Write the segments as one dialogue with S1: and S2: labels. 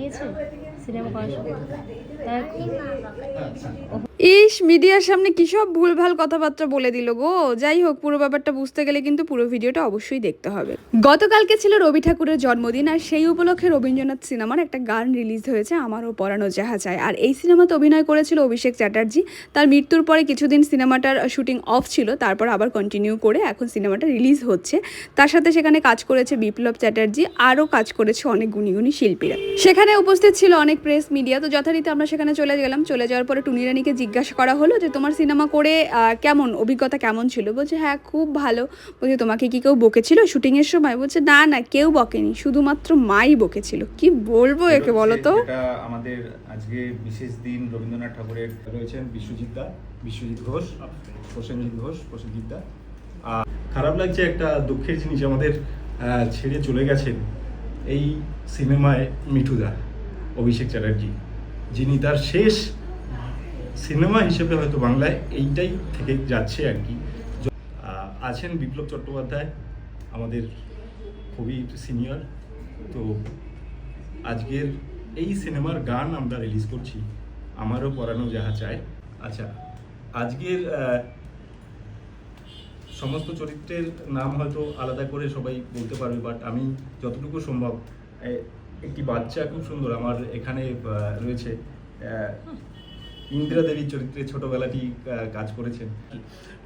S1: দিয়েছে সিনেমা করার সময়?
S2: ইস, মিডিয়ার সামনে কি সব ভুলভাল কথাবার্তা বলে দিল গো। যাই হোক, পুরো ব্যাপারটা বুঝতে গেলে কিন্তু পুরো ভিডিওটা অবশ্যই দেখতে হবে। গতকালকে ছিল রবি ঠাকুরের জন্মদিন, আর সেই উপলক্ষে রবীন্দ্রনাথ সিনেমার একটা গান রিলিজ হয়েছে, আমারও পরানো যাহা চায়। আর এই সিনেমাতে অভিনয় করেছিল অভিষেক চ্যাটার্জি। তার মৃত্যুর পরে কিছুদিন সিনেমাটার শুটিং অফ ছিল, তারপর আবার কন্টিনিউ করে এখন সিনেমাটা রিলিজ হচ্ছে। তার সাথে সেখানে কাজ করেছে বিপ্লব চ্যাটার্জি, আরও কাজ করেছে অনেক গুণী গুণী শিল্পীরা। সেখানে উপস্থিত ছিল অনেক প্রেস মিডিয়া। তো যথারীতি আমরা সেখানে চলে গেলাম। চলে যাওয়ার পরে টুনি রানীকে জিজ্ঞাসা করা হলো যে তোমার সিনেমা করে কেমন অভিজ্ঞতা কেমন ছিল। বলছে হ্যাঁ খুব ভালো। বলছে তোমাকে কি কেউ বকেছিল শুটিংয়ের সময়? বলছে না না, কেউ বকেনি, শুধুমাত্র মাই বকেছিল। কি বলবো একে বলো তো।
S3: এটা আমাদের আজকে বিশেষ দিন। রবীন্দ্রনাথ ঠাকুরের রয়েছেন বিশ্বজিৎ দা, বিশ্বজিৎ ঘোষ, প্রসেনজিৎ ঘোষ, প্রসেনজিৎ দা। খারাপ লাগছে, একটা দুঃখের জিনিস, আমাদের ছেড়ে চলে গেছেন এই সিনেমায় মিঠুদা, অভিষেক চ্যাটার্জি, যিনি তার শেষ সিনেমা হিসেবে হয়তো বাংলায় এইটাই থেকে যাচ্ছে আর কি। আছেন বিপ্লব চট্টোপাধ্যায়, আমাদের খুবই সিনিয়র। তো আজকের এই সিনেমার গান আমরা রিলিজ করছি, আমারও পরানো যাহা চায়। আচ্ছা, আজকের সমস্ত চরিত্রের নাম হয়তো আলাদা করে সবাই বলতে পারবে, বাট আমি যতটুকু সম্ভব, একটি বাচ্চা খুব সুন্দর আমার এখানে রয়েছে, ইন্দিরা দেবীর চরিত্রে ছোটবেলাটি কাজ করেছেন।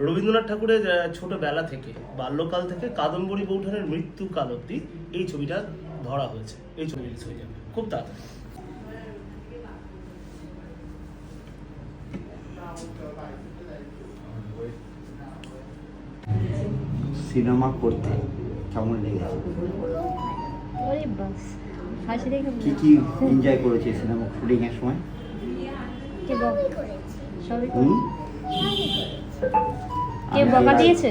S4: রবীন্দ্রনাথ ঠাকুরের ছোটবেলা থেকে, বাল্যকাল থেকে কাদম্বরী বৌঠানের মৃত্যুকাল অবধি এই ছবিটা ধরা হয়েছে। এই ছবি রিলিজ হয়ে যাবে খুব তাড়াতাড়ি।
S5: সিনেমা করতে কেমন লেগেছে?
S1: ওরে বাস, হাসি দেখে
S5: কি কি এনজয় করেছে সিনেমা শুটিং এর সময়?
S1: কে সবই
S5: হুম?
S1: কেউ বকা দিয়েছে?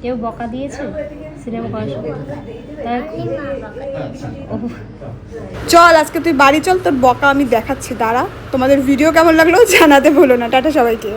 S1: কেউ বকা দিয়েছে সিনেমা করার সময়?
S2: চল আজকে তুই বাড়ি চল, তোর বকা আমি দেখাচ্ছি। দাঁড়া, তোমাদের ভিডিও কেমন লাগলো জানাতে ভুলো না। টাটা সবাইকে।